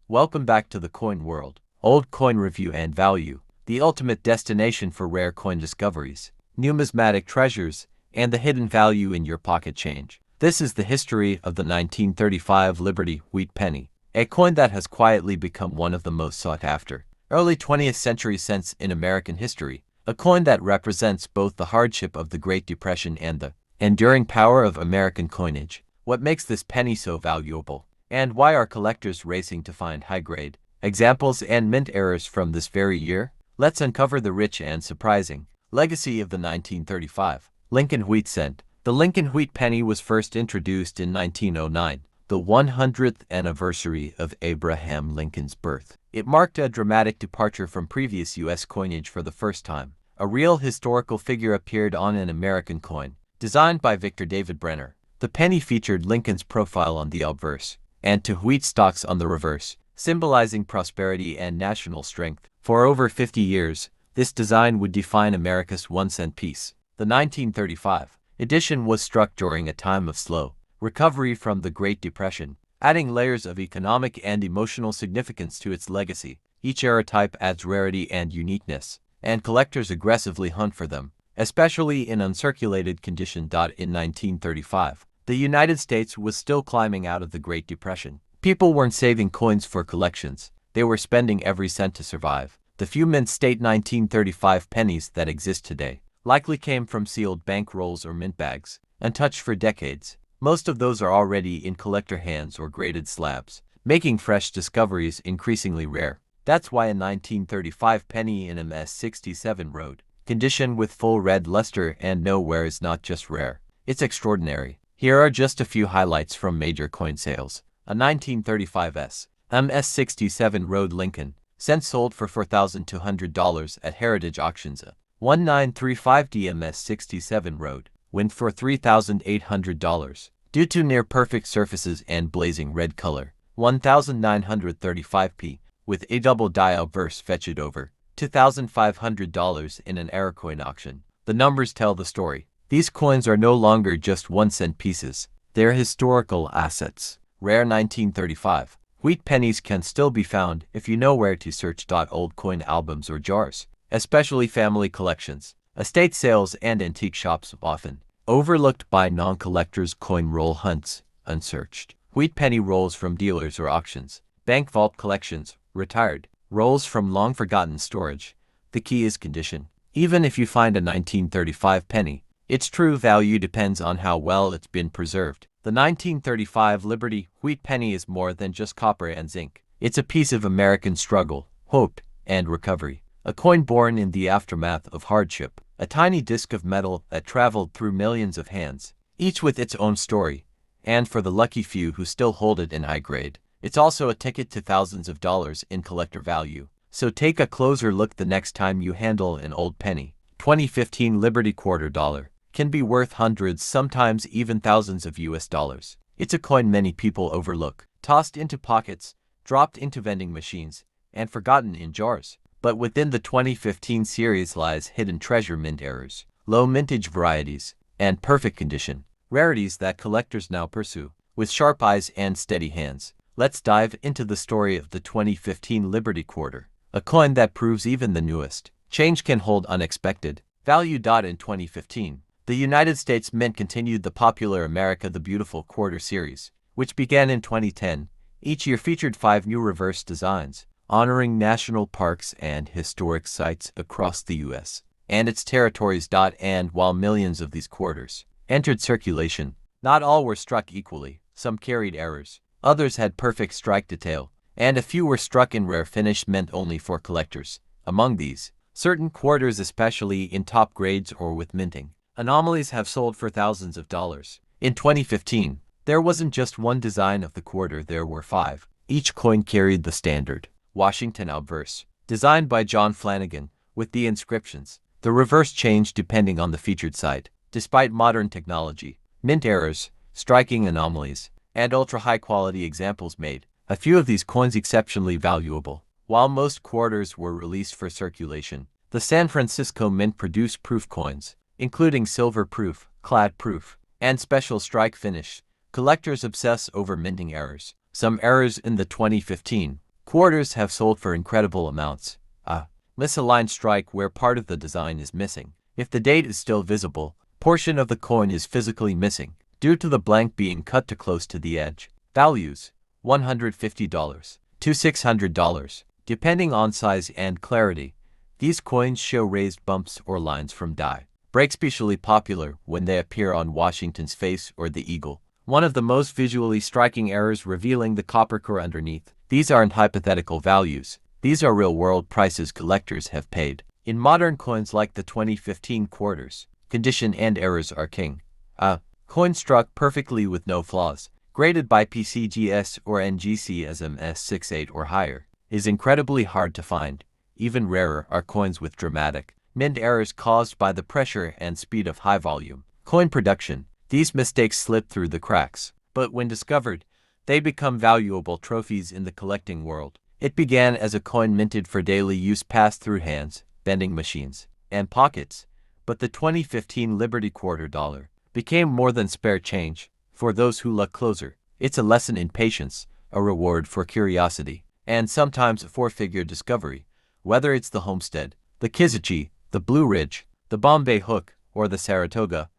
Welcome back to the coin world. Old coin review and value, the ultimate destination for rare coin discoveries, numismatic treasures, and the hidden value in your pocket change. This is the history of the 1935 Liberty wheat penny, a coin that has quietly become one of the most sought after early 20th century cents in American history, a coin that represents both the hardship of the Great Depression and the enduring power of American coinage. What makes this penny so valuable, and why are collectors racing to find high-grade examples and mint errors from this very year? Let's uncover the rich and surprising legacy of the 1935 Lincoln wheat cent. The Lincoln wheat penny was first introduced in 1909, the 100th anniversary of Abraham Lincoln's birth. It marked a dramatic departure from previous U.S. coinage for the first time. A real historical figure appeared on an American coin, designed by Victor David Brenner. The penny featured Lincoln's profile on the obverse, and to wheat stalks on the reverse, symbolizing prosperity and national strength. For over 50 years, this design would define America's 1-cent piece. The 1935 edition was struck during a time of slow recovery from the Great Depression, adding layers of economic and emotional significance to its legacy. Each era type adds rarity and uniqueness, and collectors aggressively hunt for them, especially in uncirculated condition. In 1935, the United States was still climbing out of the Great Depression. People weren't saving coins for collections, they were spending every cent to survive. The few mint state 1935 pennies that exist today likely came from sealed bank rolls or mint bags, untouched for decades. Most of those are already in collector hands or graded slabs, making fresh discoveries increasingly rare. That's why a 1935 penny in MS-67 road condition with full red luster and no wear is not just rare, it's extraordinary. Here are just a few highlights from major coin sales. A 1935 MS-67 road Lincoln cent sold for $4,200 at Heritage Auctions. A 1935 MS-67 road went for $3,800 due to near-perfect surfaces and blazing red color. 1935p with a double die obverse fetched over $2,500 in an error coin auction. The numbers tell the story. These coins are no longer just 1-cent pieces, they're historical assets. Rare 1935 wheat pennies can still be found if you know where to search. Old coin albums or jars, especially family collections, estate sales, and antique shops, often overlooked by non-collectors. Coin roll hunts, unsearched wheat penny rolls from dealers or auctions, bank vault collections, retired rolls from long-forgotten storage. The key is condition. Even if you find a 1935 penny, its true value depends on how well it's been preserved. The 1935 Liberty wheat penny is more than just copper and zinc. It's a piece of American struggle, hope, and recovery. A coin born in the aftermath of hardship. A tiny disc of metal that traveled through millions of hands, each with its own story. And for the lucky few who still hold it in high grade, it's also a ticket to thousands of dollars in collector value. So take a closer look the next time you handle an old penny. 2015 Liberty quarter dollar can be worth hundreds, sometimes even thousands of US dollars. It's a coin many people overlook, tossed into pockets, dropped into vending machines, and forgotten in jars. But within the 2015 series lies hidden treasure: mint errors, low mintage varieties, and perfect condition rarities that collectors now pursue with sharp eyes and steady hands. Let's dive into the story of the 2015 Liberty quarter, a coin that proves even the newest change can hold unexpected value. In 2015, the United States Mint continued the popular America the Beautiful quarter series, which began in 2010. Each year featured 5 new reverse designs, honoring national parks and historic sites across the U.S. and its territories. And while millions of these quarters entered circulation, not all were struck equally. Some carried errors, others had perfect strike detail, and a few were struck in rare finish meant only for collectors. Among these, certain quarters, especially in top grades or with minting anomalies, have sold for thousands of dollars. In 2015, there wasn't just one design of the quarter, there were 5. Each coin carried the standard Washington obverse, designed by John Flanagan, with the inscriptions. The reverse changed depending on the featured site. Despite modern technology, mint errors, striking anomalies, and ultra-high quality examples made a few of these coins exceptionally valuable. While most quarters were released for circulation, the San Francisco Mint produced proof coins, including silver proof, clad proof, and special strike finish. Collectors obsess over minting errors. Some errors in the 2015 Quarters have sold for incredible amounts. A misaligned strike where part of the design is missing. If the date is still visible, portion of the coin is physically missing, due to the blank being cut too close to the edge. Values: $150 to $600, depending on size and clarity. These coins show raised bumps or lines from die. Breaks especially popular when they appear on Washington's face or the eagle. One of the most visually striking errors revealing the copper core underneath. These aren't hypothetical values. These are real-world prices collectors have paid. In modern coins like the 2015 quarters, condition and errors are king. A coin struck perfectly with no flaws, graded by PCGS or NGC as MS68 or higher, is incredibly hard to find. Even rarer are coins with dramatic, mint errors caused by the pressure and speed of high volume coin production. These mistakes slip through the cracks, but when discovered, they become valuable trophies in the collecting world. It began as a coin minted for daily use passed through hands, vending machines, and pockets, but the 2015 Liberty Quarter Dollar became more than spare change. For those who look closer, it's a lesson in patience, a reward for curiosity, and sometimes a four-figure discovery. Whether it's the Homestead, the Kizichi, the Blue Ridge, the Bombay Hook, or the Saratoga,